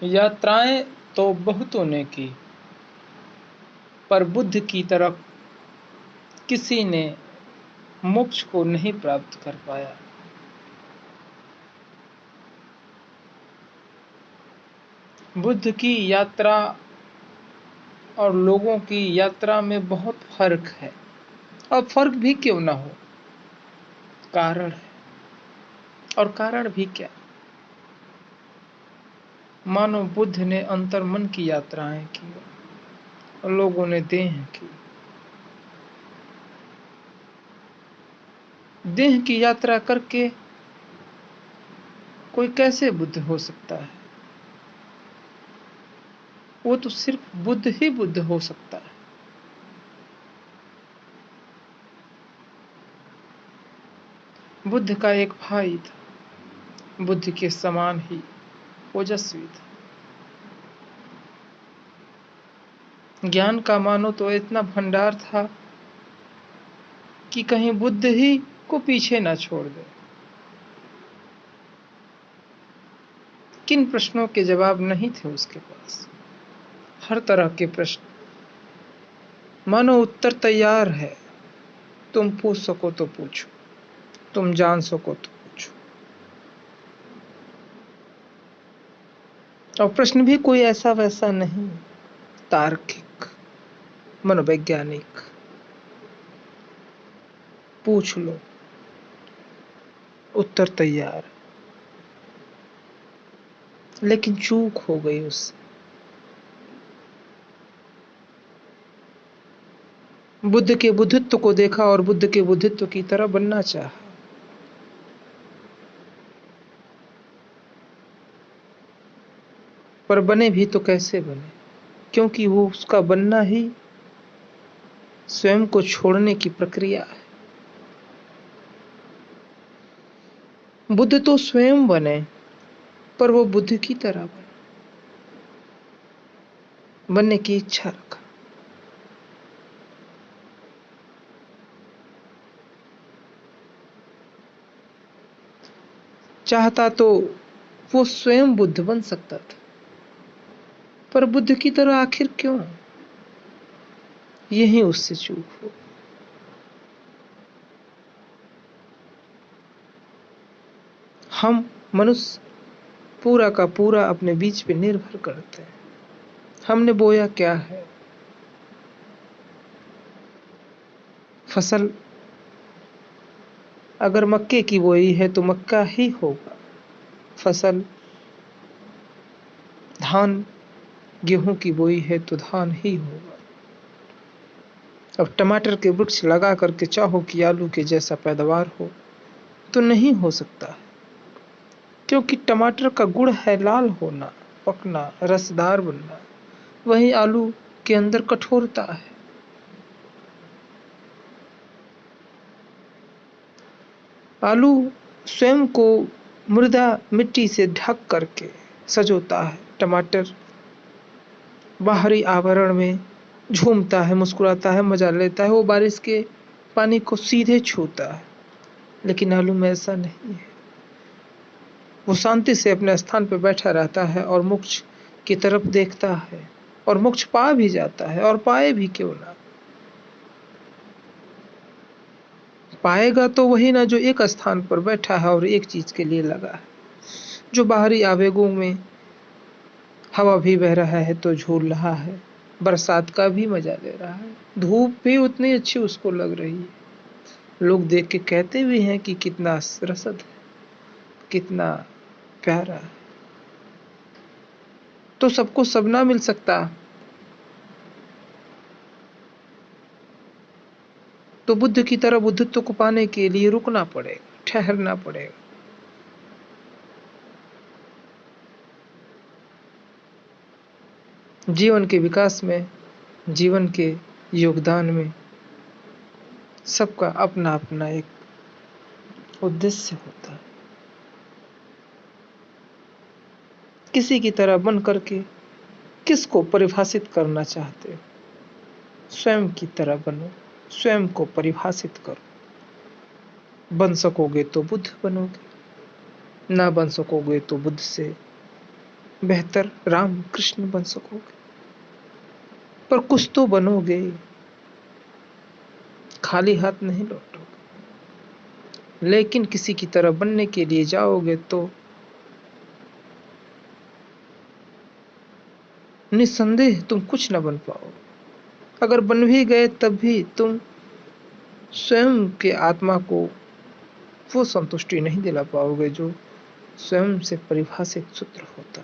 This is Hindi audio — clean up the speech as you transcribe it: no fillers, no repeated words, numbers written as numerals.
यात्राएं तो बहुतों ने की, पर बुद्ध की तरह किसी ने मोक्ष को नहीं प्राप्त कर पाया। बुद्ध की यात्रा और लोगों की यात्रा में बहुत फर्क है। और फर्क भी क्यों ना हो, कारण है। और कारण भी क्या? मानो बुद्ध ने अंतर्मन की यात्राएं की और लोगों ने देह की। देह की यात्रा करके कोई कैसे बुद्ध हो सकता है? वो तो सिर्फ बुद्ध ही बुद्ध हो सकता है। बुद्ध का एक भाई था, बुद्ध के समान ही ओजस्वी था। ज्ञान का मानो तो इतना भंडार था कि कहीं बुद्ध ही को पीछे ना छोड़ दे। किन प्रश्नों के जवाब नहीं थे उसके पास? हर तरह के प्रश्न, मानो उत्तर तैयार है। तुम पूछ सको तो पूछो, तुम जान सको तो पूछो। और प्रश्न भी कोई ऐसा वैसा नहीं, तार्किक, मनोवैज्ञानिक। पूछ लो, उत्तर तैयार। लेकिन चूक हो गई उससे। बुद्ध के बुद्धित्व को देखा और बुद्ध के बुद्धित्व की तरह बनना चाहा। पर बने भी तो कैसे बने? क्योंकि वो उसका बनना ही स्वयं को छोड़ने की प्रक्रिया है। बुद्ध तो स्वयं बने, पर वो बुद्ध की तरह बने, बनने की इच्छा रखा। चाहता तो वो स्वयं बुद्ध बन सकता था, पर बुद्ध की तरह आखिर क्यों? यही उससे चूक हो। हम मनुष्य पूरा का पूरा अपने बीच पे निर्भर करते हैं। हमने बोया क्या है? फसल अगर मक्के की बोई है तो मक्का ही होगा। फसल धान गेहूं की बोई है तो धान ही होगा। अब टमाटर के वृक्ष लगा करके चाहो कि आलू के जैसा पैदावार हो, तो नहीं हो सकता, क्योंकि टमाटर का गुण है लाल होना, पकना, रसदार बनना। वही आलू के अंदर कठोरता है। आलू स्वयं को मृदा मिट्टी से ढक करके सजोता है। टमाटर बाहरी आवरण में झूमता है, मुस्कुराता है, मजा लेता है, वो बारिश के पानी को सीधे छूता है। लेकिन आलू में ऐसा नहीं है। वो शांति से अपने स्थान पर बैठा रहता है और मोक्ष की तरफ देखता है, और मोक्ष पा भी जाता है। और पाए भी क्यों ना? पाएगा तो वही ना जो एक स्थान पर बैठा है और एक चीज के लिए लगा है, जो बाहरी आवेगों में हवा भी बह रहा है तो झूल रहा है, बरसात का भी मजा ले रहा है, धूप भी उतनी अच्छी उसको लग रही है। लोग देख के कहते भी हैं कि कितना रसद है, कितना प्यारा है। तो सबको सब ना मिल सकता, तो बुद्ध की तरह बुद्धित्व को पाने के लिए रुकना पड़ेगा, ठहरना पड़ेगा। जीवन के विकास में, जीवन के योगदान में सबका अपना अपना एक उद्देश्य होता है। किसी की तरह बन करके किसको परिभाषित करना चाहते हो? स्वयं की तरह बनो, स्वयं को परिभाषित करो। बन सकोगे तो बुद्ध बनोगे, ना बन सकोगे तो बुद्ध से बेहतर राम कृष्ण बन सकोगे, पर कुछ तो बनोगे, खाली हाथ नहीं लौटोगे। लेकिन किसी की तरह बनने के लिए जाओगे तो निस्संदेह तुम कुछ न बन पाओगे। अगर बन भी गए तब भी तुम स्वयं के आत्मा को वो संतुष्टि नहीं दिला पाओगे जो स्वयं से परिभाषित सूत्र होता।